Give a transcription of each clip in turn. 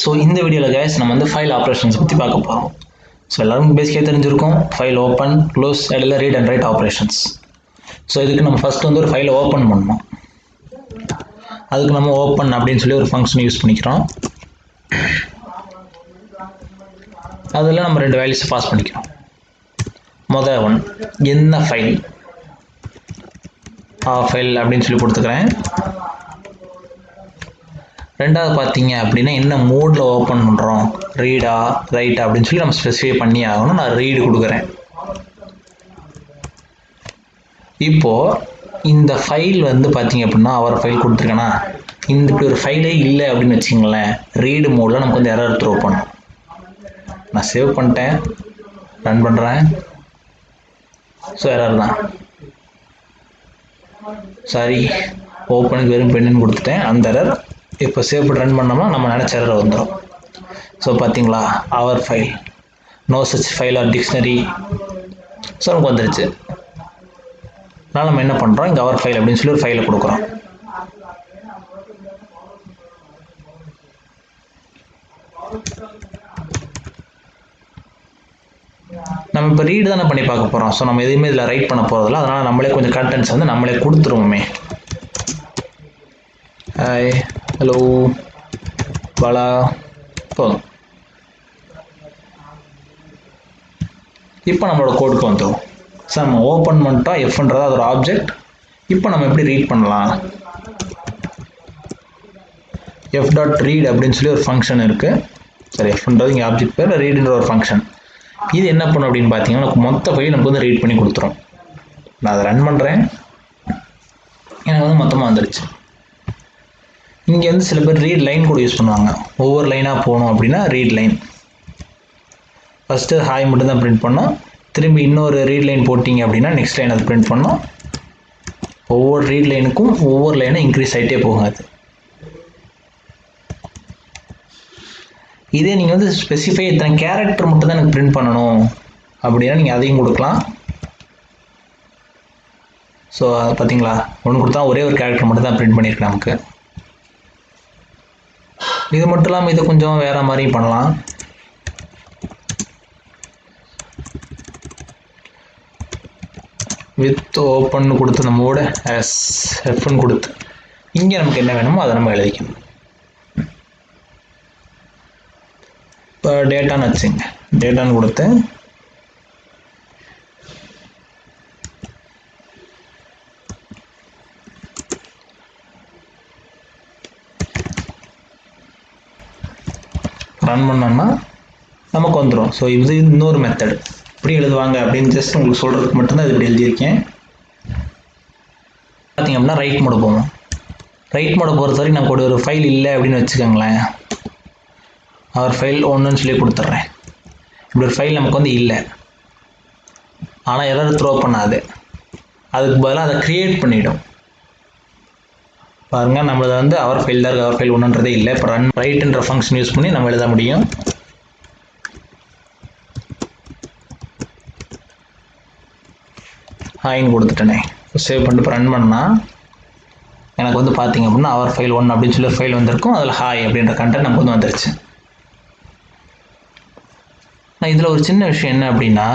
So இந்த வீடியோவில் guys நம்ம வந்து ஃபைல் ஆப்ரேஷன்ஸ் பற்றி பார்க்க போகிறோம். ஸோ எல்லாருக்கும் பேசிக்காக தெரிஞ்சிருக்கும் ஃபைல் ஓப்பன் க்ளோஸ் இடையில read and right operations. So இதுக்கு நம்ம ஃபஸ்ட் வந்து ஒரு ஃபைலை ஓப்பன் பண்ணணும். அதுக்கு நம்ம ஓப்பன் அப்படின்னு சொல்லி ஒரு ஃபங்க்ஷன் யூஸ் பண்ணிக்கிறோம். அதில் நம்ம ரெண்டு வேல்யூஸ் பாஸ் பண்ணிக்கிறோம். முதல் ஒன் என்ன ஃபைல் ஃபைல் அப்படின்னு சொல்லி கொடுத்துக்கிறேன். ரெண்டாவது பார்த்தீங்க அப்படின்னா என்ன மோடில் ஓப்பன் பண்ணுறோம், ரீடா ரைட்டா அப்படின்னு சொல்லி நம்ம ஸ்பெசிஃபை பண்ணி ஆகணும். நான் ரீடு கொடுக்குறேன். இப்போது இந்த ஃபைல் வந்து பார்த்தீங்க அப்படின்னா அவர் ஃபைல் கொடுத்துருக்கேன்னா இந்த இப்படி ஒரு ஃபைலே இல்லை அப்படின்னு வச்சுங்களேன், ரீடு மோடில் நமக்கு வந்து எரர் த்ரோ பண்ணும். நான் சேவ் பண்ணிட்டேன், ரன் பண்ணுறேன். ஸோ எரர் தான், சாரி ஓப்பனுக்கு வெறும் பெண்ணுன்னு கொடுத்துட்டேன், அந்த எரர். இப்போ சேவ் பண்ணி ரன் பண்ணோம்னா நம்ம நினச்ச எரர் வந்துடும். ஸோ பார்த்தீங்களா, அவர் file no such file or dictionary. So நமக்கு வந்துருச்சு. அதனால் நம்ம என்ன பண்ணுறோம், இங்கே அவர் ஃபைல் அப்படின்னு சொல்லி ஒரு ஃபைலை கொடுக்குறோம். நம்ம இப்போ ரீடு தானே பண்ணி பார்க்க போகிறோம். ஸோ நம்ம எதுவுமே இதில் ரைட் பண்ண போகிறதில்ல. அதனால் நம்மளே கொஞ்சம் கண்டென்ட்ஸ் வந்து நம்மளே கொடுத்துருவோமே. ஹாய், ஹலோ, பாலா, போதும். இப்போ நம்மளோட கோடுக்கு வந்துடும். ஸோ நம்ம ஓப்பன் பண்ணிட்டோம், எஃப்ன்றது அது ஒரு ஆப்ஜெக்ட். இப்போ நம்ம எப்படி ரீட் பண்ணலாம், எஃப் டாட் ரீட் அப்படின்னு சொல்லி ஒரு ஃபங்க்ஷன் இருக்குது. சரி, எஃப்ன்றது இங்கே ஆப்ஜெக்ட் பேர், ரீடுன்ற ஒரு ஃபங்க்ஷன். இது என்ன பண்ணும் அப்படின்னு பார்த்தீங்கன்னா நமக்கு மொத்த ஃபைல் நமக்கு வந்து ரீட் பண்ணி கொடுத்துரும். நான் அதை ரன் பண்ணுறேன், எனக்கு வந்து மொத்தமாக வந்துடுச்சு. இங்கே வந்து சில பேர் ரீட் லைன் கூட யூஸ் பண்ணுவாங்க. ஒவ்வொரு லைனாக போகணும் அப்படின்னா ரீட் லைன். ஃபஸ்ட்டு ஹாய் மட்டும் தான் பிரிண்ட் பண்ணோம். திரும்பி இன்னொரு ரீட் லைன் போட்டிங்க அப்படின்னா நெக்ஸ்ட் லைன் அது பிரிண்ட் பண்ணோம். ஒவ்வொரு ரீட் லைனுக்கும் ஒவ்வொரு லைனும் இன்க்ரீஸ் ஆகிட்டே போகாது. இதே நீங்கள் வந்து ஸ்பெசிஃபை இத்தனை கேரக்டர் மட்டும் தான் எனக்கு பிரிண்ட் பண்ணணும் அப்படின்னா நீங்கள் அதையும் கொடுக்கலாம். ஸோ அது பார்த்தீங்களா, ஒன்று கொடுத்தா ஒரே ஒரு கேரக்டர் மட்டும் தான் பிரிண்ட் பண்ணியிருக்கு நமக்கு. இது மட்டும் இல்லாமல் இதை கொஞ்சம் வேறு மாதிரியும் பண்ணலாம். வித் ஓப்பன் கொடுத்து அந்த மோட எஸ் எஃப்னு கொடுத்து இங்கே நமக்கு என்ன வேணுமோ அதை நம்ம எழுதிக்கணும். இப்போ டேட்டான்னு வச்சுங்க, டேட்டான்னு கொடுத்து ரன் பண்ணோம்னா நமக்கு வந்துடும். ஸோ இது இன்னொரு மெத்தட் இப்படி எழுதுவாங்க அப்படின்னு ஜஸ்ட் உங்களுக்கு சொல்கிறதுக்கு மட்டும்தான் இது இப்படி எழுதியிருக்கேன். பார்த்திங்க அப்படின்னா ரைட் மோடு போவோம். ரைட் மோடை பொறுத்த வரைக்கும் நமக்கு ஒரு ஃபைல் இல்லை அப்படின்னு வச்சுக்கோங்களேன், அவர் ஃபைல் ஒன்றுன்னு சொல்லி கொடுத்துட்றேன். இப்படி ஒரு ஃபைல் நமக்கு வந்து இல்லை, ஆனால் எரர் த்ரோ பண்ணாது. அதுக்கு பதிலாக அதை க்ரியேட் பண்ணிவிடும். பாருங்கள், நம்மளது வந்து அவர் ஃபைல் தான் இருக்குது, அவர் ஃபைல் ஒன்றுன்றதே இல்லை. இப்போ ரன் ரைட்டுன்ற ஃபங்க்ஷன் யூஸ் பண்ணி நம்ம எழுத முடியும். ஹாய்ன்னு கொடுத்துட்டேனே, சேவ் பண்ணிட்டு இப்போ ரன் பண்ணால் எனக்கு வந்து பார்த்திங்க அப்படின்னா அவர் ஃபைல் ஒன் அப்படின்னு சொல்லி ஒரு ஃபைல் வந்திருக்கும். அதில் ஹாய் அப்படின்ற கண்டென்ட் நமக்கு வந்து வந்துருச்சு. நான் இதில் ஒரு சின்ன விஷயம் என்ன அப்படின்னா,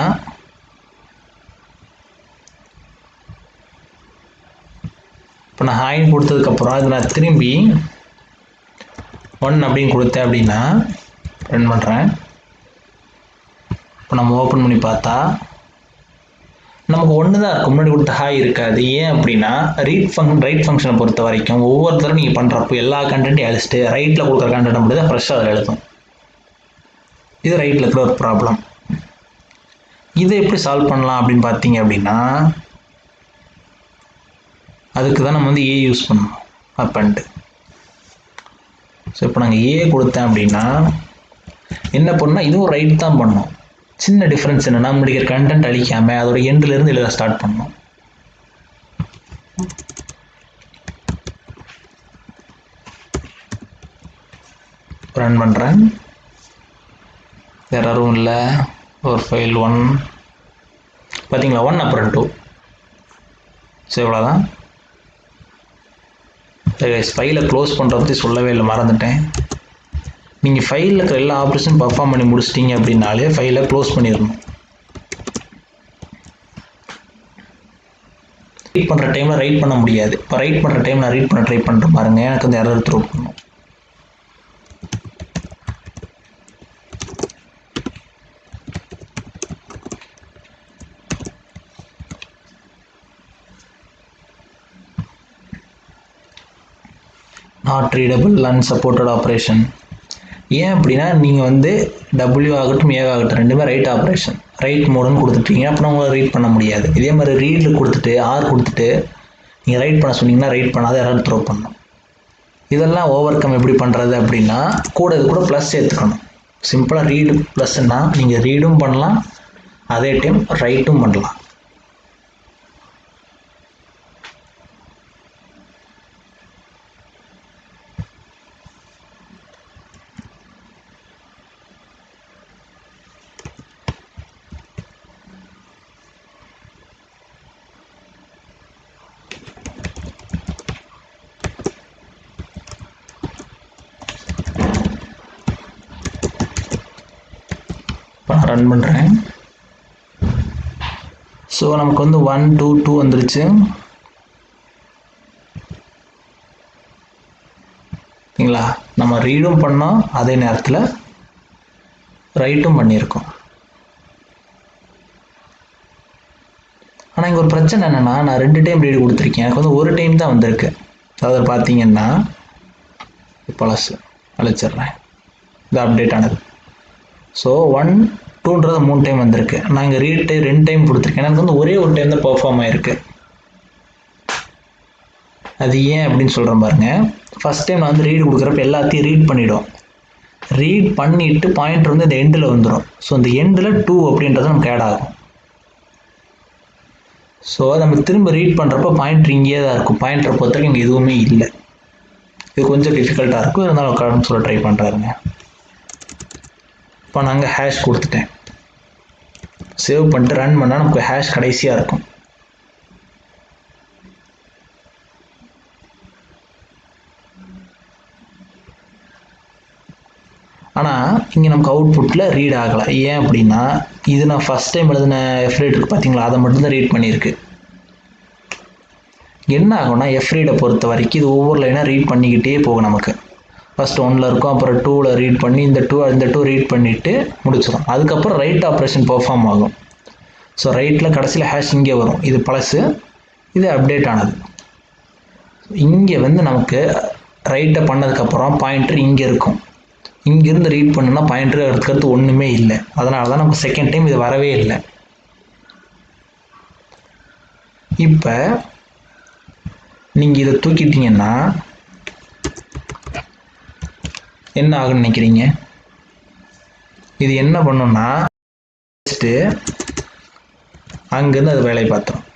இப்போ நான் ஹாய்ன்னு கொடுத்ததுக்கப்புறம் இது நான் திரும்பி ஒன் அப்படின்னு கொடுத்தேன் அப்படின்னா ரன் பண்ணுறேன். இப்போ நம்ம ஓப்பன் பண்ணி பார்த்தா நமக்கு ஒன்று தான் இருக்கும், முன்னாடி கொடுத்த ஹாய் இருக்காது. ஏன் அப்படின்னா ரைட் ஃபங்க்ஷனை பொறுத்த வரைக்கும் ஒவ்வொருத்தரும் நீங்கள் பண்ணுறப்போ எல்லா கண்டென்ட்டையும் அழிச்சிட்டு ரைட்டில் கொடுக்குற கண்டென்ட் மட்டும் தான் ஃப்ரெஷ்ஷாக அதில் எழுதும். இது ரைட்டில் இருக்கிற ஒரு ப்ராப்ளம். இதை எப்படி சால்வ் பண்ணலாம் அப்படின்னு பார்த்தீங்க அப்படின்னா அதுக்கு தான் நம்ம வந்து ஏ யூஸ் பண்ணணும் அப்பன்ட்டு. ஸோ இப்போ நாங்கள் ஏ கொடுத்தேன் அப்படின்னா என்ன பண்ணால் இதுவும் ரைட் தான் பண்ணோம். சின்ன டிஃப்ரென்ஸ் என்னென்னா முடிக்கிற கண்டென்ட் அழிக்காமல் அதோட எண்டிலேருந்து எழுத ஸ்டார்ட் பண்ணணும். ரன் பண்ணுறேன், எரரும் இல்லை. ஒரு ஃபைல் ஒன் பார்த்தீங்களா, ஒன் அப்புறம் டூ. ஸோ இவ்வளோதான். ஃபைலை க்ளோஸ் பண்ணுற பற்றி சொல்லவே இல்லை, மறந்துட்டேன். நீங்கள் ஃபைலில் இருக்கிற எல்லா ஆப்ரேஷன் பர்ஃபார்ம் பண்ணி முடிச்சிட்டிங்க அப்படின்னாலே ஃபைலை க்ளோஸ் பண்ணிடணும். ரீட் பண்ணுற டைமில் ரைட் பண்ண முடியாது. இப்போ ரைட் பண்ணுற டைம் நான் ரீட் பண்ண ட்ரை பண்ணுறேன் பாருங்கள், எனக்கு வந்து எரர் த்ரோ பண்ணணும். Not readable, unsupported operation. ஏன் அப்படின்னா நீங்கள் வந்து டபிள்யூ ஆகட்டும் ஏ ஆகட்டும் ரெண்டுமே ரைட் ஆப்ரேஷன், ரைட் மோடுன்னு கொடுத்துட்டீங்க அப்படின்னா உங்களை ரீட் பண்ண முடியாது. இதே மாதிரி ரீடில் கொடுத்துட்டு ஆர் கொடுத்துட்டு நீங்கள் ரைட் பண்ண சொன்னீங்கன்னா ரைட் பண்ணாத எரர் த்ரோ பண்ணணும். இதெல்லாம் ஓவர் கம் எப்படி பண்ணுறது அப்படின்னா இது கூட ப்ளஸ் சேர்த்துக்கணும். சிம்பிளாக ரீடு ப்ளஸ்ன்னா நீங்கள் ரீடும் பண்ணலாம், அதே டைம் ரைட்டும் பண்ணலாம். இப்போ நான் ரன் பண்ணுறேன். ஸோ நமக்கு வந்து 1 2 2 வந்துருச்சு. சரிங்களா, நம்ம ரீடும் பண்ணோம் அதே நேரத்தில் ரைட்டும் பண்ணியிருக்கோம். ஆனால் இங்கே ஒரு பிரச்சனை என்னென்னா நான் 2 டைம் ரீடு கொடுத்துருக்கேன், எனக்கு வந்து ஒரு டைம் தான் வந்திருக்கு. அதாவது பார்த்தீங்கன்னா பழசு அழைச்சிட்றேன், இது அப்டேட் ஆனது. ஸோ 1 2ன்றது 3 டைம் வந்திருக்கு. நான் இங்கே ரீட் 2 டைம் கொடுத்துருக்கேன், எனக்கு வந்து ஒரே ஒரு டைம் தான் பெர்ஃபார்ம் ஆகிருக்கு. அது ஏன் அப்படின்னு சொல்கிறேன் பாருங்க. ஃபஸ்ட் டைம் நான் வந்து ரீட் கொடுக்குறப்ப எல்லாத்தையும் ரீட் பண்ணிவிடும். ரீட் பண்ணிவிட்டு பாயிண்டர் வந்து இந்த எண்டில் வந்துடும். ஸோ இந்த எண்டில் 2 அப்படின்றது நமக்கு ஆட் ஆகும். ஸோ நம்ம திரும்ப ரீட் பண்ணுறப்ப பாயிண்டர் இங்கேயே தான் இருக்கும். பாயிண்டரை பொறுத்த வரைக்கும் இங்கே எதுவுமே இல்லை. இது கொஞ்சம் டிஃபிகல்ட்டாக இருக்கும், இருந்தாலும் உட்காந்து சொல்ல ட்ரை பண்ணுறாருங்க. இப்போ நாங்கள் ஹேஷ் கொடுத்துட்டேன், சேவ் பண்ணிட்டு ரன் பண்ணால் நமக்கு ஹேஷ் கடைசியாக இருக்கும். ஆனால் இங்கே நமக்கு அவுட்புட்டில் ரீட் ஆகலை. ஏன் அப்படின்னா இது நான் ஃபஸ்ட் டைம் எழுதின எஃப்ரீட் இருக்குது பார்த்தீங்களா, அதை மட்டும்தான் ரீட் பண்ணியிருக்கு. என்ன ஆகும்னா எஃப்ரீடை பொறுத்த வரைக்கும் இது ஒவ்வொரு லைனாக ரீட் பண்ணிக்கிட்டே போகும். நமக்கு ஃபஸ்ட் 1ல் இருக்கும், அப்புறம் 2ல் ரீட் பண்ணி இந்த 2 ரீட் பண்ணிவிட்டு முடிச்சிடும். அதுக்கப்புறம் ரைட் ஆப்ரேஷன் பெர்ஃபார்ம் ஆகும். ஸோ ரைட்டில் கடைசியில் ஹேஷ் இங்கே வரும். இது பழசு, இது அப்டேட் ஆனது. இங்கே வந்து நமக்கு ரைட்டை பண்ணதுக்கப்புறம் பாயிண்டர் இங்கே இருக்கும். இங்கேருந்து ரீட் பண்ணுன்னா பாயிண்டர் எடுத்துக்கிறது ஒன்றுமே இல்லை. அதனால தான் நமக்கு செகண்ட் டைம் இது வரவே இல்லை. இப்போ நீங்கள் இதை தூக்கிட்டீங்கன்னா என்ன ஆகுன்னு நினைக்கிறீங்க? இது என்ன பண்ணுன்னா அங்கேருந்து அது வேலையை பார்த்துரும்.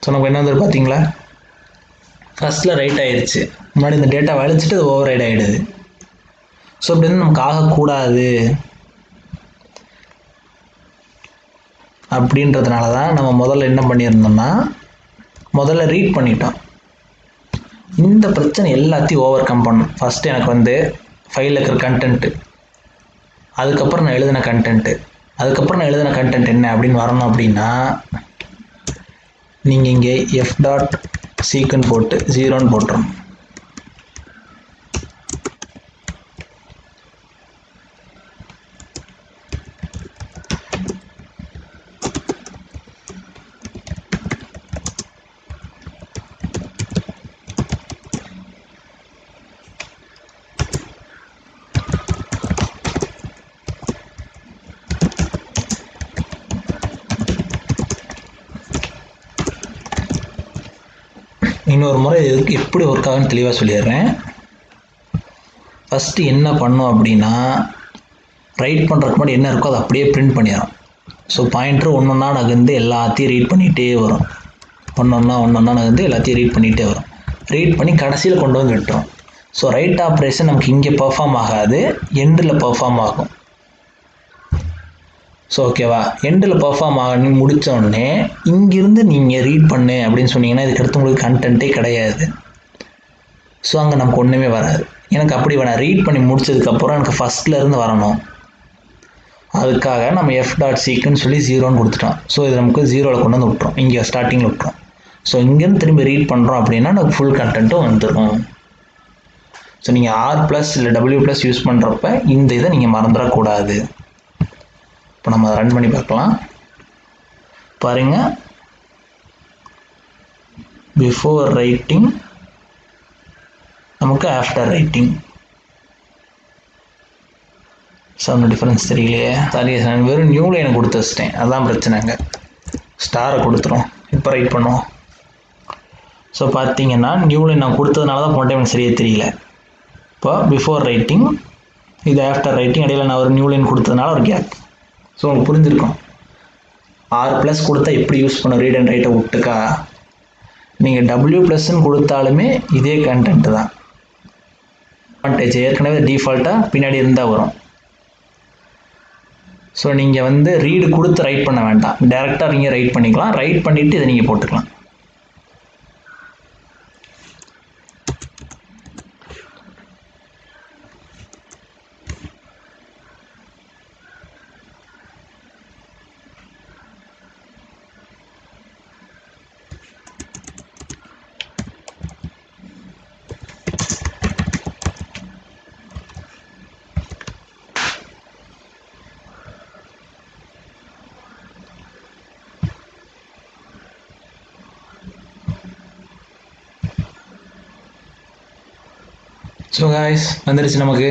ஸோ நமக்கு என்ன வந்து பார்த்தீங்களா, ஃபஸ்ட்டில் ரைட் ஆயிடுச்சு, முன்னாடி இந்த டேட்டா வலிச்சுட்டு அது ஓவர் ரைட் ஆகிடுது. ஸோ இப்படி வந்து நமக்கு ஆகக்கூடாது அப்படின்றதுனால தான் நம்ம முதல்ல என்ன பண்ணியிருந்தோம்னா முதல்ல ரீட் பண்ணிட்டோம். இந்த பிரச்சனை எல்லாத்தையும் ஓவர் கம் பண்ணணும். ஃபஸ்ட்டு எனக்கு வந்து ஃபைலில் இருக்கிற கண்டென்ட்டு, அதுக்கப்புறம் நான் எழுதின கண்டென்ட்டு, அதுக்கப்புறம் நான் எழுதின கண்டென்ட் என்ன அப்படின்னு வரணும். அப்படின்னா நீங்கள் இங்கே f.seqன்னு போட்டு 0ன்னு போட்டுரும். இன்னொரு முறை இதுக்கு எப்படி ஒர்க் ஆகுன்னு தெளிவாக சொல்லிடுறேன். ஃபஸ்ட்டு என்ன பண்ணோம் அப்படின்னா ரைட் பண்ணுறதுக்கு முன்னாடி என்ன இருக்கோ அதை அப்படியே பிரிண்ட் பண்ணிடுறோம். ஸோ பாயிண்டர் ஒன்றொன்னா நகர்ந்து எல்லாத்தையும் ரீட் பண்ணிகிட்டே வரும். ஒன்றொன்னா நகர்ந்து எல்லாத்தையும் ரீட் பண்ணிகிட்டே வரும். ரீட் பண்ணி கடைசியில் கொண்டு வந்து விட்டுரும். ஸோ ரைட் ஆப்ரேஷன் நமக்கு இங்கே பெர்ஃபார்ம் ஆகாது, எண்டில் பெர்ஃபார்ம் ஆகும். ஸோ ஓகேவா, எண்டில் பெர்ஃபார்ம் ஆகி முடித்த உடனே இங்கிருந்து நீங்கள் ரீட் பண்ணு அப்படின்னு சொன்னீங்கன்னா இதுக்கு அடுத்து உங்களுக்கு கண்டென்ட்டே கிடையாது. ஸோ அங்கே நமக்கு ஒன்றுமே வராது. எனக்கு அப்படி வேணாம், ரீட் பண்ணி முடிச்சதுக்கப்புறம் எனக்கு ஃபஸ்ட்லேருந்து வரணும். அதுக்காக நம்ம f.seekன்னு சொல்லி 0ன்னு கொடுத்துட்டோம். ஸோ இது நமக்கு 0வில் கொண்டு வந்து விட்டுரும், இங்கே ஸ்டார்டிங்கில் விட்டுரும். ஸோ இங்கேருந்து திரும்பி ரீட் பண்ணுறோம் அப்படின்னா நமக்கு ஃபுல் கண்டென்ட்டும் வந்துடும். ஸோ நீங்கள் R+ இல்லை W+ யூஸ் பண்ணுறப்ப இந்த இதை நீங்கள் மறந்துடக்கூடாது. இப்போ நம்ம அதை ரன் பண்ணி பார்க்கலாம். பாருங்கள், பிஃபோர் ரைட்டிங் நமக்கு ஆஃப்டர் ரைட்டிங். ஸோ அந்த டிஃப்ரென்ஸ் தெரியலையே. சாரி, நான் வெறும் நியூ லைனை கொடுத்து வச்சிட்டேன், அதுதான் பிரச்சனைங்க. ஸ்டாரை கொடுத்துரும். இப்போ ரைட் பண்ணுவோம். ஸோ பார்த்தீங்கன்னா நியூ லைன் நான் கொடுத்ததுனால தான் போன டைம் எனக்கு சரியாக தெரியல. இப்போ பிஃபோர் ரைட்டிங், இது ஆஃப்டர் ரைட்டிங், இடையில நான் ஒரு நியூ லைன் கொடுத்ததுனால ஒரு கேப். ஸோ உங்களுக்கு புரிஞ்சிருக்கும். R+ கொடுத்தா எப்படி யூஸ் பண்ண ரீட் அண்ட் ரைட்டை விட்டுக்கா. நீங்கள் W+ன்னு கொடுத்தாலுமே இதே கண்டென்ட் தான். அட்வான்டேஜ் ஏற்கனவே டிஃபால்ட்டாக பின்னாடி இருந்தால் வரும். ஸோ நீங்கள் வந்து ரீடு கொடுத்து ரைட் பண்ண வேண்டாம், டேரெக்டாக நீங்கள் ரைட் பண்ணிக்கலாம். ரைட் பண்ணிவிட்டு இதை நீங்கள் போட்டுக்கலாம். ஸோ காய்ஸ் வந்துருச்சு நமக்கு.